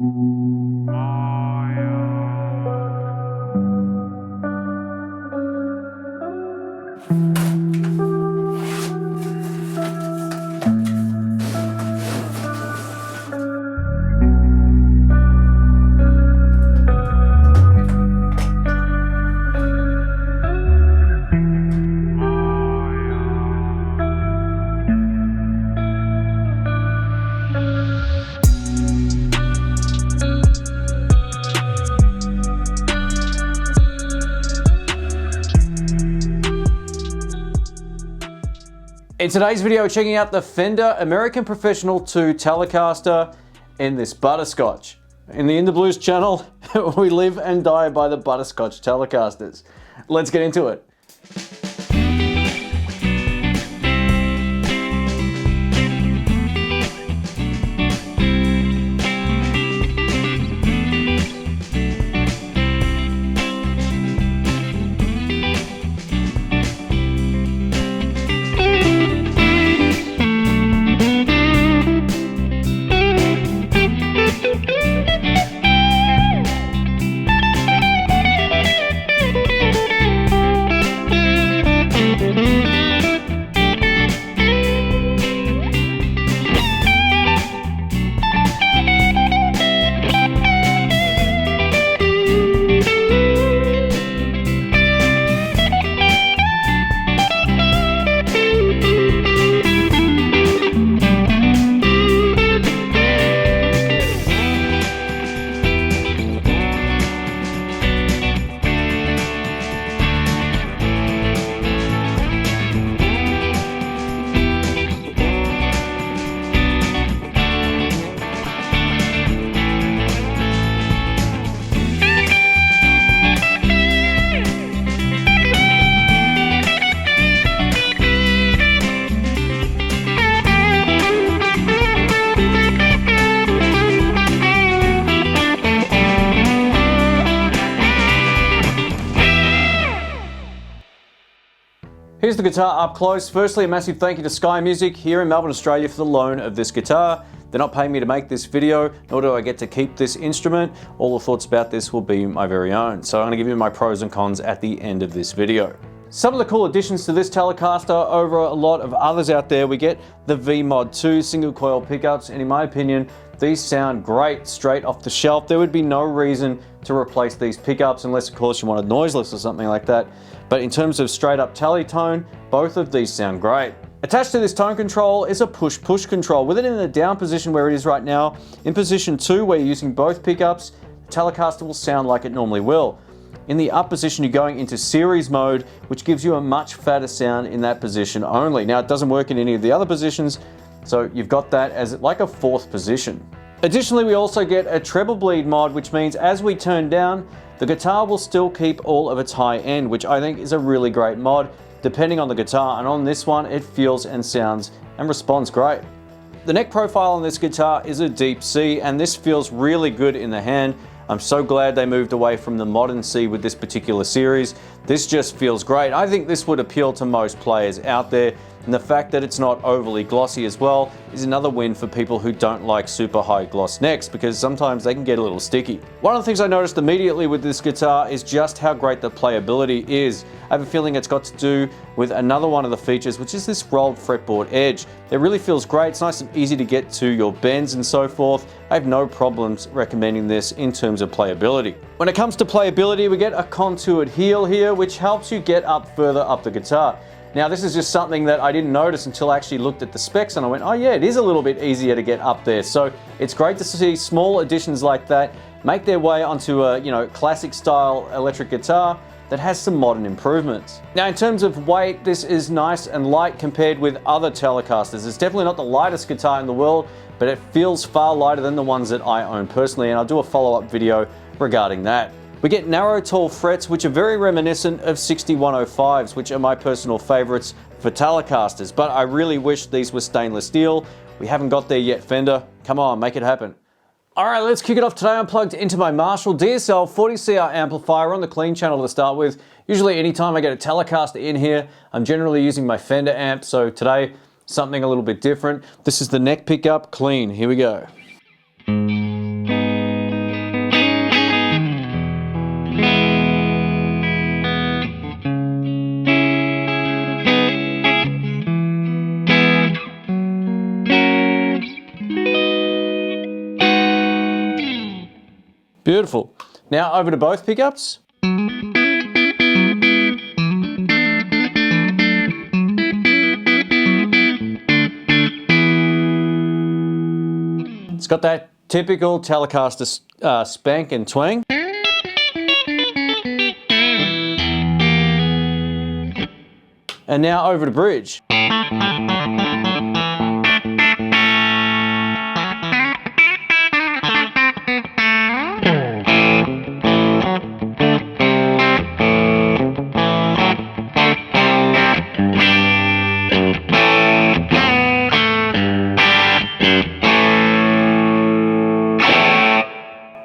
In today's video, checking out the Fender American Professional 2 Telecaster in this Butterscotch. In the In the Blues channel, we live and die by the Butterscotch Telecasters. Let's get into it. Here's the guitar up close. Firstly, a massive thank you to Sky Music here in Melbourne, Australia for the loan of this guitar. They're not paying me to make this video, nor do I get to keep this instrument. All the thoughts about this will be my very own. So I'm going to give you my pros and cons at the end of this video. Some of the cool additions to this Telecaster over a lot of others out there, we get the V-Mod 2 single coil pickups, and in my opinion, these sound great straight off the shelf. There would be no reason to replace these pickups unless of course you wanted noiseless or something like that. But in terms of straight up tele tone, both of these sound great. Attached to this tone control is a push-push control. With it in the down position where it is right now, in position 2 where you're using both pickups, the Telecaster will sound like it normally will. In the up position, you're going into series mode, which gives you a much fatter sound in that position only. Now, it doesn't work in any of the other positions, so you've got that as like a fourth position. Additionally, we also get a treble bleed mod, which means as we turn down, the guitar will still keep all of its high end, which I think is a really great mod, depending on the guitar. And on this one, it feels and sounds and responds great. The neck profile on this guitar is a deep C, and this feels really good in the hand. I'm so glad they moved away from the modern C with this particular series. This just feels great. I think this would appeal to most players out there. And the fact that it's not overly glossy as well is another win for people who don't like super high gloss necks, because sometimes they can get a little sticky. One of the things I noticed immediately with this guitar is just how great the playability is. I have a feeling it's got to do with another one of the features, which is this rolled fretboard edge. It really feels great. It's nice and easy to get to your bends and so forth. I have no problems recommending this in terms of playability. When it comes to playability, we get a contoured heel here, which helps you get up further up the guitar. Now, this is just something that I didn't notice until I actually looked at the specs, and I went, oh yeah, it is a little bit easier to get up there. So it's great to see small additions like that make their way onto a classic style electric guitar that has some modern improvements. Now, in terms of weight, this is nice and light compared with other Telecasters. It's definitely not the lightest guitar in the world, but it feels far lighter than the ones that I own personally, and I'll do a follow-up video regarding that. We get narrow, tall frets, which are very reminiscent of 6105s, which are my personal favorites for Telecasters, but I really wish these were stainless steel. We haven't got there yet, Fender. Come on, make it happen. All right, let's kick it off today. I'm plugged into my Marshall DSL 40CR amplifier on the clean channel to start with. Usually anytime I get a Telecaster in here, I'm generally using my Fender amp, so today, something a little bit different. This is the neck pickup, clean. Here we go. Beautiful. Now over to both pickups. It's got that typical Telecaster spank and twang. And now over to bridge.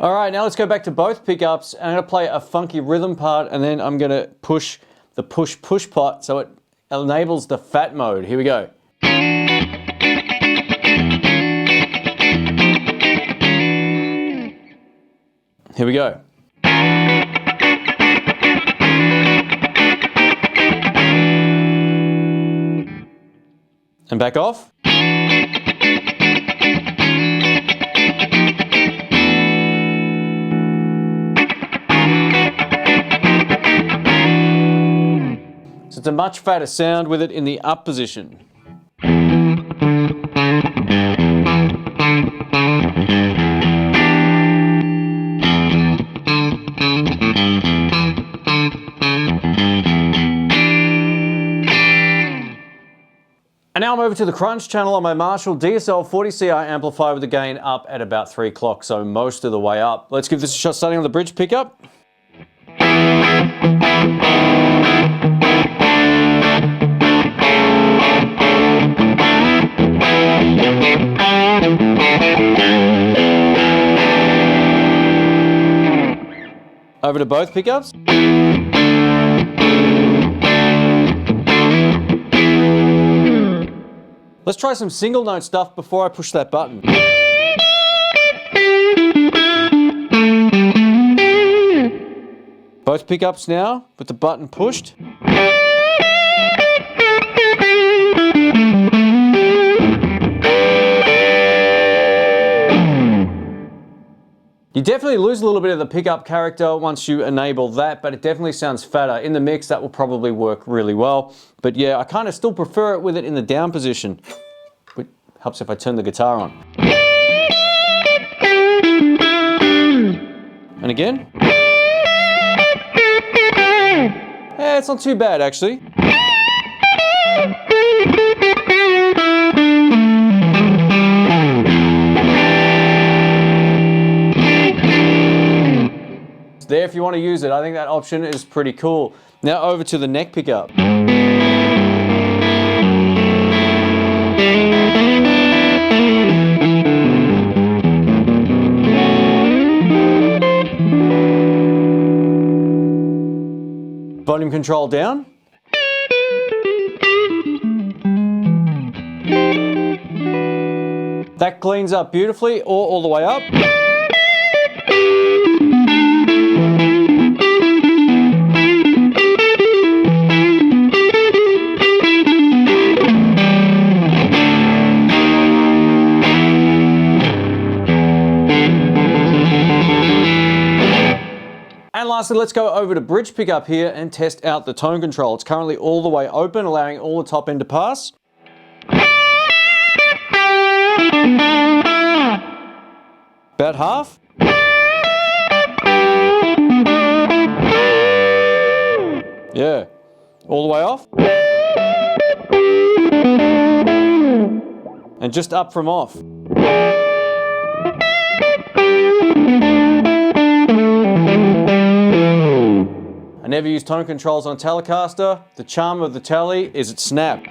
All right, now let's go back to both pickups. I'm gonna play a funky rhythm part, and then I'm gonna push the push part so it enables the fat mode. Here we go. Here we go. And back off. So it's a much fatter sound with it in the up position. And now I'm over to the crunch channel on my Marshall DSL 40CI amplifier with the gain up at about 3 o'clock, so most of the way up. Let's give this a shot starting on the bridge pickup. Over to both pickups. Let's try some single note stuff before I push that button. Both pickups now with the button pushed. You definitely lose a little bit of the pickup character once you enable that, but it definitely sounds fatter. In the mix, that will probably work really well. But yeah, I kind of still prefer it with it in the down position. It helps if I turn the guitar on. And again. Yeah, it's not too bad actually. There if you want to use it. I think that option is pretty cool. Now over to the neck pickup. Volume control down. That cleans up beautifully, or all the way up. And lastly, let's go over to bridge pickup here and test out the tone control. It's currently all the way open, allowing all the top end to pass. About half. Yeah, all the way off. And just up from off. I never use tone controls on Telecaster. The charm of the Tele is its snap.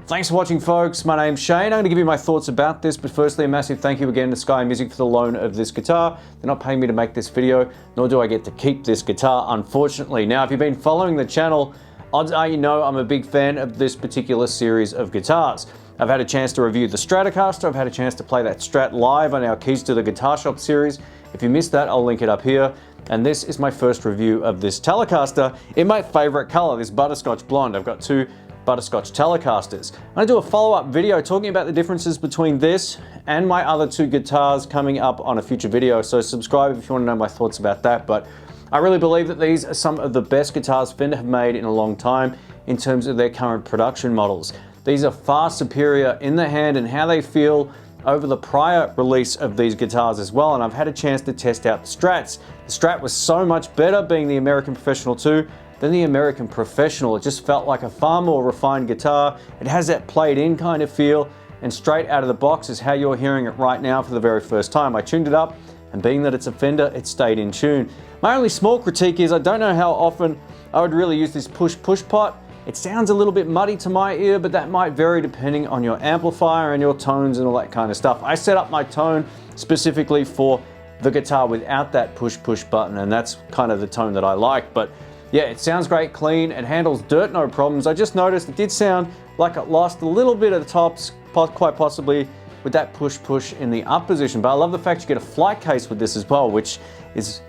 Thanks for watching, folks. My name's Shane. I'm going to give you my thoughts about this, but firstly, a massive thank you again to Sky Music for the loan of this guitar. They're not paying me to make this video, nor do I get to keep this guitar, unfortunately. Now, if you've been following the channel, odds are you know I'm a big fan of this particular series of guitars. I've had a chance to review the Stratocaster, I've had a chance to play that Strat live on our Keys to the Guitar Shop series. If you missed that, I'll link it up here. And this is my first review of this Telecaster in my favorite color, this Butterscotch Blonde. I've got two Butterscotch Telecasters. I'm gonna do a follow-up video talking about the differences between this and my other two guitars coming up on a future video, so subscribe if you wanna know my thoughts about that. But I really believe that these are some of the best guitars Fender have made in a long time in terms of their current production models. These are far superior in the hand and how they feel over the prior release of these guitars as well, and I've had a chance to test out the Strats. The Strat was so much better, being the American Professional 2, than the American Professional. It just felt like a far more refined guitar. It has that played in kind of feel, and straight out of the box is how you're hearing it right now for the very first time. I tuned it up, and being that it's a Fender, it stayed in tune. My only small critique is I don't know how often I would really use this push pot. It sounds a little bit muddy to my ear, but that might vary depending on your amplifier and your tones and all that kind of stuff. I set up my tone specifically for the guitar without that push button, and that's kind of the tone that I like. But yeah, it sounds great, clean, it handles dirt, no problems. I just noticed it did sound like it lost a little bit of the tops, quite possibly with that push in the up position. But I love the fact you get a flight case with this as well, which is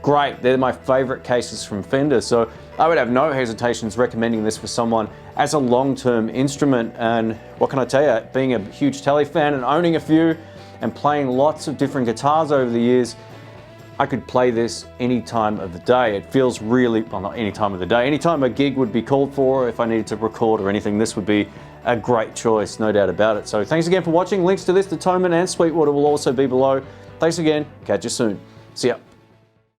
great. They're my favorite cases from Fender, so I would have no hesitations recommending this for someone as a long-term instrument. And what can I tell you, being a huge Tele fan and owning a few and playing lots of different guitars over the years, I could play this any time of the day. It feels really, well, not any time of the day, any time a gig would be called for, or if I needed to record or anything, this would be a great choice, no doubt about it. So thanks again for watching. Links to this, the Toman and Sweetwater will also be below. Thanks again, catch you soon. See ya.